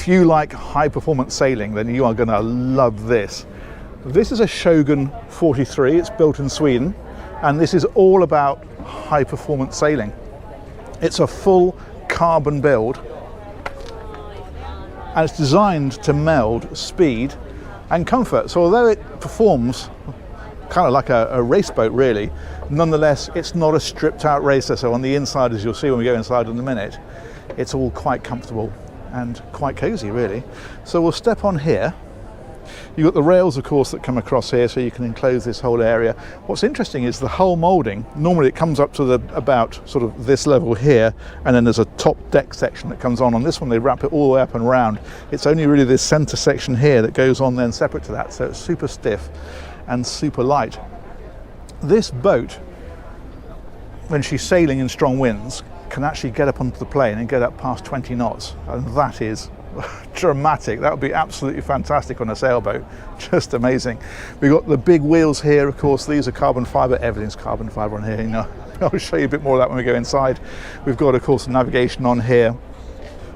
If you like high performance sailing, then you are going to love this. This is a Shogun 43, it's built in Sweden, and this is all about high performance sailing. It's a full carbon build, and it's designed to meld speed and comfort. So although it performs kind of like a race boat really, nonetheless it's not a stripped out racer. So on the inside, as you'll see when we go inside in a minute, it's all quite comfortable and quite cozy really. So we'll step on here. You've got the rails, of course, that come across here, so you can enclose this whole area. What's interesting is the hull moulding. Normally it comes up to about sort of this level here, and then there's a top deck section that comes on. On this one, they wrap it all the way up and round. It's only really this centre section here that goes on then separate to that, so it's super stiff and super light. This boat, when she's sailing in strong winds, can actually get up onto the plane and get up past 20 knots, and that is dramatic. That would be absolutely fantastic on a sailboat. Just amazing. We've got the big wheels here, of course. These are carbon fibre. Everything's carbon fibre on here, you know. I'll show you a bit more of that when we go inside. We've got, of course, the navigation on here.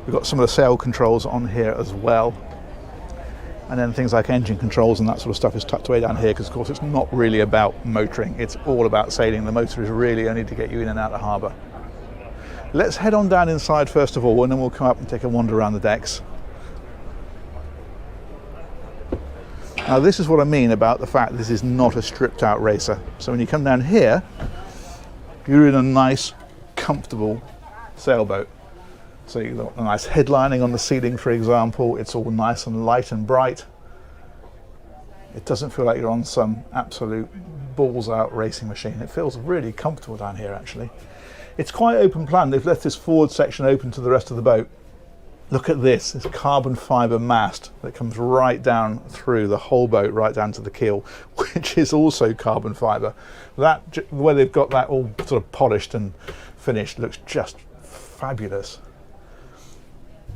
We've got some of the sail controls on here as well, and then things like engine controls and that sort of stuff is tucked away down here, because of course it's not really about motoring, it's all about sailing. The motor is really only to get you in and out of harbour. Let's head on down inside first of all, and then we'll come up and take a wander around the decks. Now this is what I mean about the fact this is not a stripped out racer. So when you come down here, you're in a nice, comfortable sailboat. So you've got a nice headlining on the ceiling, for example. It's all nice and light and bright. It doesn't feel like you're on some absolute balls out racing machine. It feels really comfortable down here actually. It's quite open plan. They've left this forward section open to the rest of the boat. Look at this carbon fibre mast that comes right down through the whole boat, right down to the keel, which is also carbon fibre. That, the way they've got that all sort of polished and finished, looks just fabulous.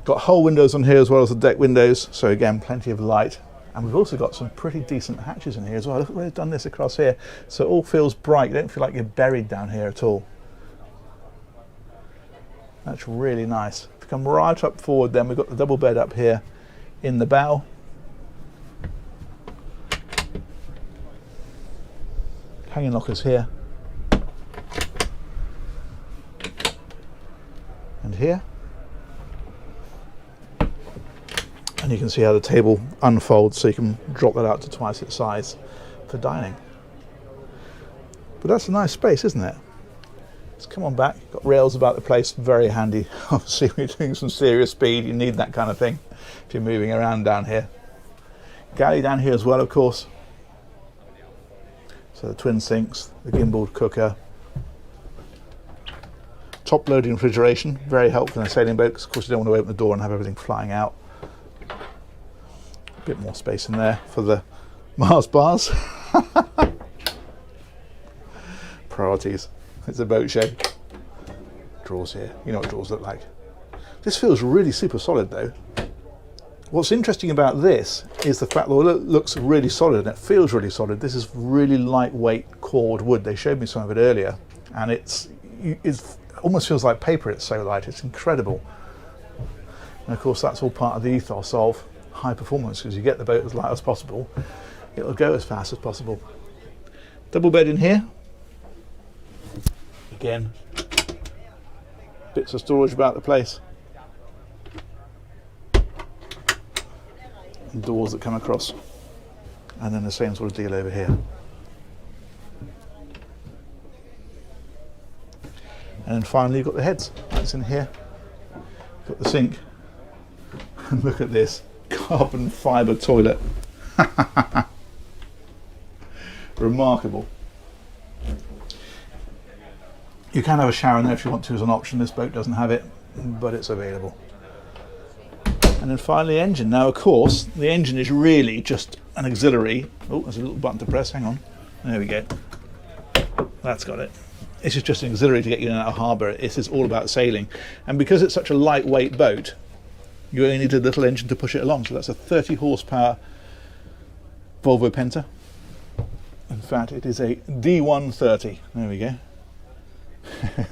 Got hull windows on here as well as the deck windows, so again, plenty of light. And we've also got some pretty decent hatches in here as well. Look at where they've done this across here. So it all feels bright. You don't feel like you're buried down here at all. That's really nice. If you come right up forward, then we've got the double bed up here in the bow. Hanging lockers here. And here. And you can see how the table unfolds, so you can drop that out to twice its size for dining. But that's a nice space, isn't it? Let's come on back. Got rails about the place, very handy. Obviously when you're doing some serious speed, you need that kind of thing if you're moving around down here. Galley down here as well, of course. So the twin sinks, the gimbaled cooker. Top loading refrigeration, very helpful in a sailing boat, because of course you don't want to open the door and have everything flying out. A bit more space in there for the Mars bars. Priorities. It's a boat show. Drawers here. You know what drawers look like. This feels really super solid though. What's interesting about this is the fact that it looks really solid and it feels really solid. This is really lightweight cored wood. They showed me some of it earlier, and it almost feels like paper. It's so light. It's incredible. And of course that's all part of the ethos of high performance, because you get the boat as light as possible, it'll go as fast as possible. Double bed in here. Again, bits of storage about the place. And doors that come across. And then the same sort of deal over here. And then finally you've got the heads. That's in here. Got the sink. And look at this. Carbon fibre toilet. Remarkable. You can have a shower in there if you want to as an option. This boat doesn't have it, but it's available. And then finally engine. Now of course the engine is really just an auxiliary. Oh, there's a little button to press, hang on. There we go. That's got it. This is just an auxiliary to get you in and out of harbour. This is all about sailing. And because it's such a lightweight boat, you only need a little engine to push it along. So that's a 30 horsepower Volvo Penta. In fact, it is a D130. There we go.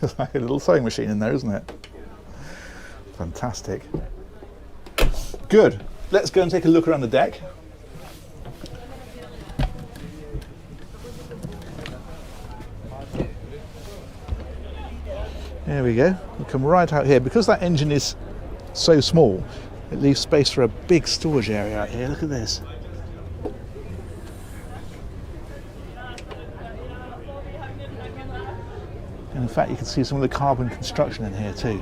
It's like a little sewing machine in there, isn't it? Fantastic. Good. Let's go and take a look around the deck. There we go. We'll come right out here. Because that engine is so small, it leaves space for a big storage area out here. Look at this. And in fact, you can see some of the carbon construction in here too.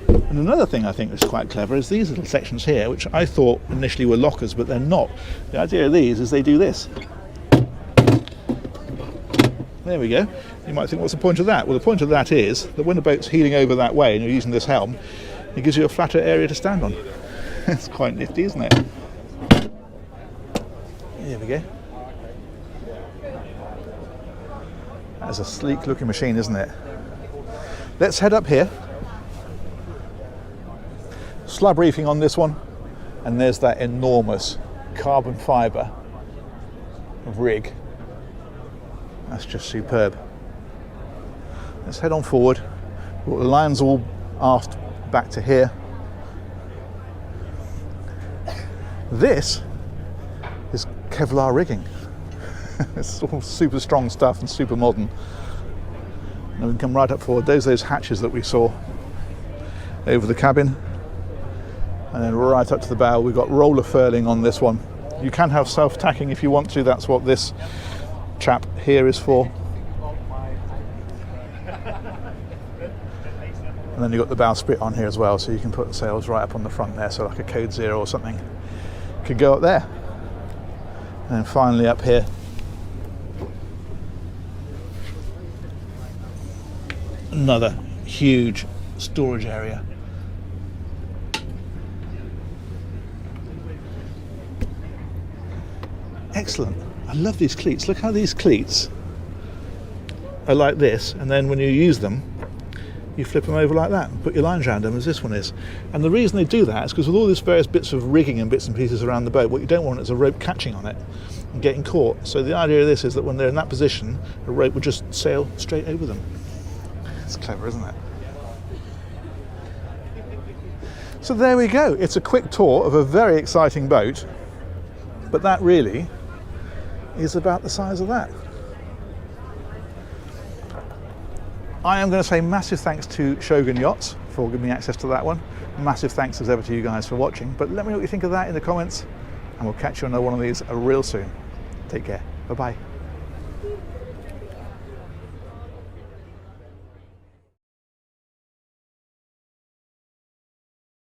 And another thing I think is quite clever is these little sections here, which I thought initially were lockers, but they're not. The idea of these is they do this. There we go. You might think, what's the point of that? Well, the point of that is that when the boat's heeling over that way and you're using this helm, it gives you a flatter area to stand on. It's quite nifty, isn't it? There we go. That's a sleek looking machine, isn't it? Let's head up here. Slab reefing on this one, and there's that enormous carbon fibre rig. That's just superb. Let's head on forward. The lines all aft back to here. This is Kevlar rigging. It's all super strong stuff and super modern. And we can come right up forward. Those hatches that we saw over the cabin. And then right up to the bow, we've got roller furling on this one. You can have self-tacking if you want to. That's what this chap here is for. And then you've got the bowsprit on here as well, so you can put the sails right up on the front there, so like a Code Zero or something could go up there. And then finally up here, another huge storage area. Excellent. I love these cleats. Look how these cleats are like this, and then when you use them, you flip them over like that and put your lines around them as this one is. And the reason they do that is because with all these various bits of rigging and bits and pieces around the boat, what you don't want is a rope catching on it and getting caught. So the idea of this is that when they're in that position, a rope would just sail straight over them. It's clever, isn't it? So there we go. It's a quick tour of a very exciting boat, but that really is about the size of that. I am going to say massive thanks to Shogun Yachts for giving me access to that one. Massive thanks as ever to you guys for watching, but let me know what you think of that in the comments, and we'll catch you on another one of these real soon. Take care. Bye bye.